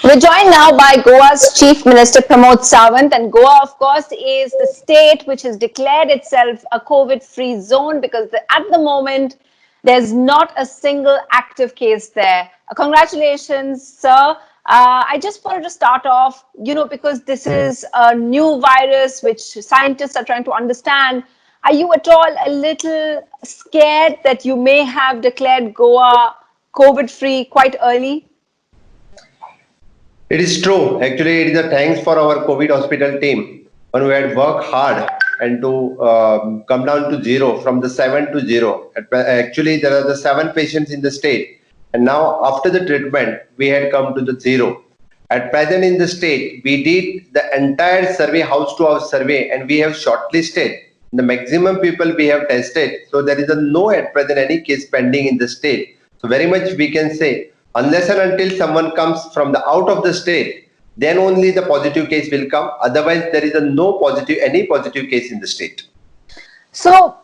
We're joined now by Goa's Chief Minister Pramod Sawant, and Goa, of course, is the state which has declared itself a COVID-free zone because at the moment there's not a single active case there. Congratulations, sir. I just wanted to start off, because this is a new virus which scientists are trying to understand. Are you at all a little scared that you may have declared Goa COVID-free quite early? It is true. Actually, it is a thanks for our COVID hospital team who had worked hard and to come down to zero from the 7 to 0. Actually, there are the 7 patients in the state, and now after the treatment, we had come to the zero. At present in the state, we did the entire survey, house to house survey, and we have shortlisted the maximum people we have tested. So there is no at present any case pending in the state. So very much we can say unless and until someone comes from the out of the state, then only the positive case will come. Otherwise, there is any positive case in the state. So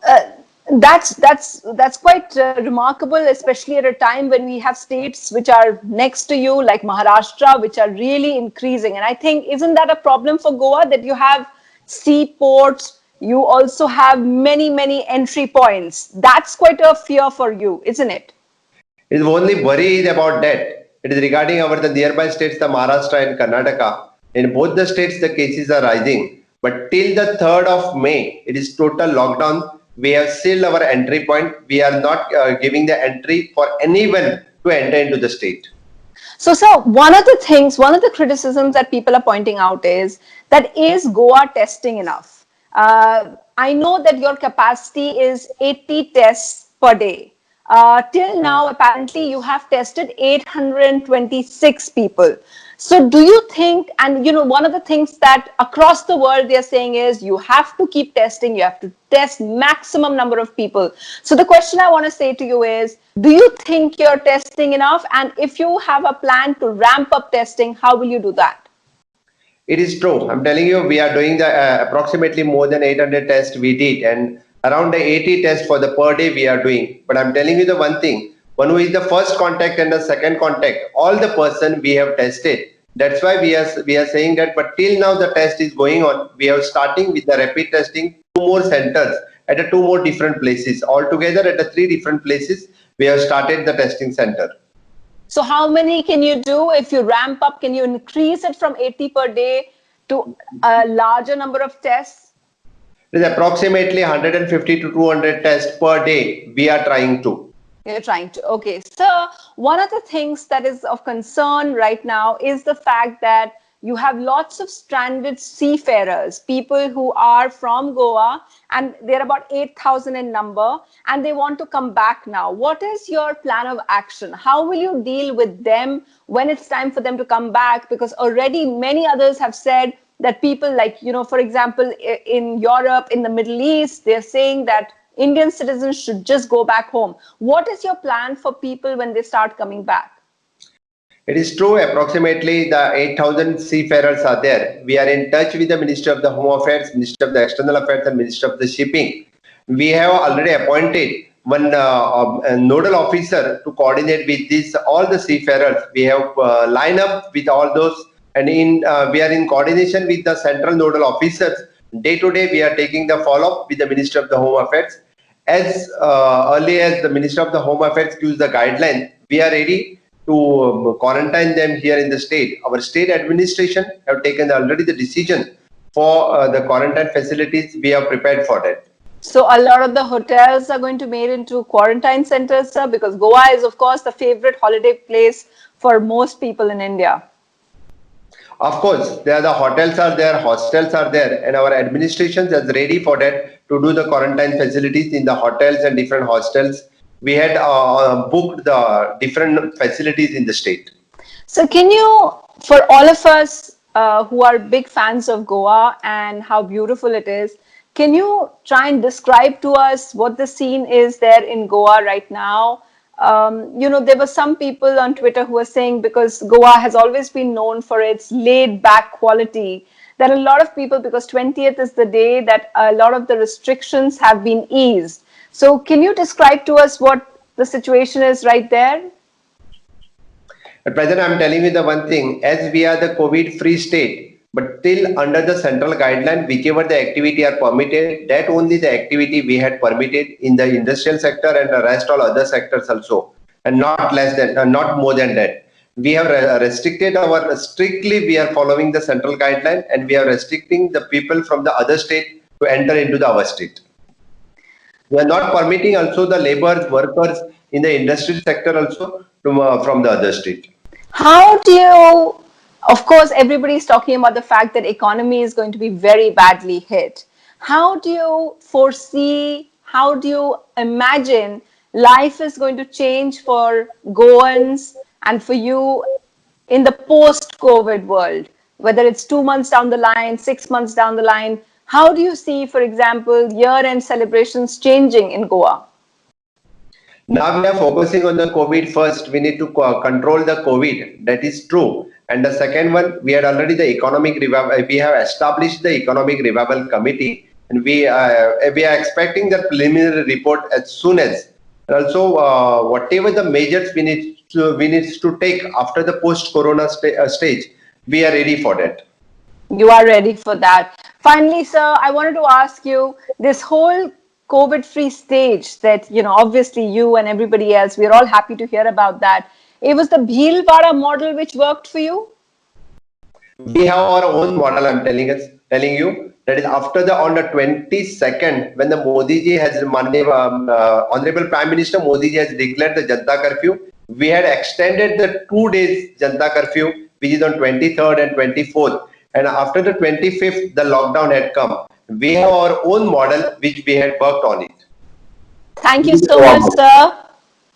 that's quite remarkable, especially at a time when we have states which are next to you, like Maharashtra, which are really increasing. And I think, isn't that a problem for Goa that you have seaports? You also have many entry points. That's quite a fear for you, isn't it? It is only worry is about that. It is regarding the nearby states, the Maharashtra and Karnataka. In both the states, the cases are rising. But till the 3rd of May, it is total lockdown. We have sealed our entry point. We are not giving the entry for anyone to enter into the state. So, sir, one of the criticisms that people are pointing out is Goa testing enough? I know that your capacity is 80 tests per day. Till now, apparently, you have tested 826 people. So do you think, and one of the things that across the world they're saying is you have to keep testing, you have to test maximum number of people. So the question I want to say to you is, do you think you're testing enough? And if you have a plan to ramp up testing, how will you do that? It is true. I'm telling you, we are doing the approximately more than 800 tests we did, and around the 80 tests for the per day we are doing. But I'm telling you the one thing, one who is the first contact and the second contact, all the person we have tested. That's why we are saying that. But till now the test is going on. We are starting with the rapid testing, 2 more centers at 2 more different places. Altogether at 3 different places, we have started the testing center. So how many can you do if you ramp up? Can you increase it from 80 per day to a larger number of tests? It is approximately 150 to 200 tests per day we are trying to. You're trying to. Okay. So one of the things that is of concern right now is the fact that you have lots of stranded seafarers, people who are from Goa, and they're about 8,000 in number, and they want to come back now. What is your plan of action? How will you deal with them when it's time for them to come back? Because already many others have said that people like, for example, in Europe, in the Middle East, they're saying that Indian citizens should just go back home. What is your plan for people when they start coming back? It is true, approximately the 8,000 seafarers are there. We are in touch with the Minister of the Home Affairs, Minister of the External Affairs, and Minister of the Shipping. We have already appointed one nodal officer to coordinate with all the seafarers. We have lined up with all those, and we are in coordination with the central nodal officers. Day to day, we are taking the follow-up with the Minister of the Home Affairs. As early as the Minister of the Home Affairs gives the guideline, we are ready to quarantine them here in the state. Our state administration have taken already the decision for the quarantine facilities. We are prepared for that. So a lot of the hotels are going to be made into quarantine centers, sir, because Goa is, of course, the favorite holiday place for most people in India. Of course, there are the hotels are there, hostels are there, and our administration is ready for that to do the quarantine facilities in the hotels and different hostels. We had booked the different facilities in the state. So can you, for all of us who are big fans of Goa and how beautiful it is, can you try and describe to us what the scene is there in Goa right now? There were some people on Twitter who were saying, because Goa has always been known for its laid back quality, that a lot of people, because 20th is the day that a lot of the restrictions have been eased. So can you describe to us what the situation is right there? At present, I'm telling you the one thing, as we are the COVID-free state, but still under the central guideline, whichever the activity are permitted, that only the activity we had permitted in the industrial sector and the rest all other sectors also, and not less than, not more than that. We have restricted our, strictly we are following the central guideline and we are restricting the people from the other state to enter into the our state. We are not permitting also the laborers, workers in the industrial sector also from the other state. How do you, of course, everybody's talking about the fact that economy is going to be very badly hit. How do you foresee, how do you imagine life is going to change for Goans and for you in the post-COVID world, whether it's 2 months down the line, 6 months down the line? How do you see, for example, year-end celebrations changing in Goa? Now we are focusing on the COVID first. We need to control the COVID. That is true. And the second one, we had already the economic revival. We have established the economic revival committee, and we are expecting the preliminary report as soon as. And also, whatever the measures we need to take after the post-corona stage, we are ready for that. You are ready for that. Finally, sir, I wanted to ask you this whole COVID free stage that, obviously you and everybody else, we're all happy to hear about that. It was the Bhilwara model which worked for you? We have our own model. I'm telling you that is after the on the 22nd when the Modi ji has Honorable Prime Minister Modi ji has declared the Janta curfew. We had extended the 2 days Janta curfew, which is on 23rd and 24th. And after the 25th, the lockdown had come. We have our own model which we had worked on it. Thank you so much, sir.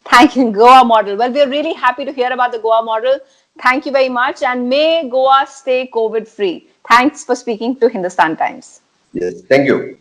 Thank you, Goa model. Well, we're really happy to hear about the Goa model. Thank you very much. And may Goa stay COVID free. Thanks for speaking to Hindustan Times. Yes, thank you.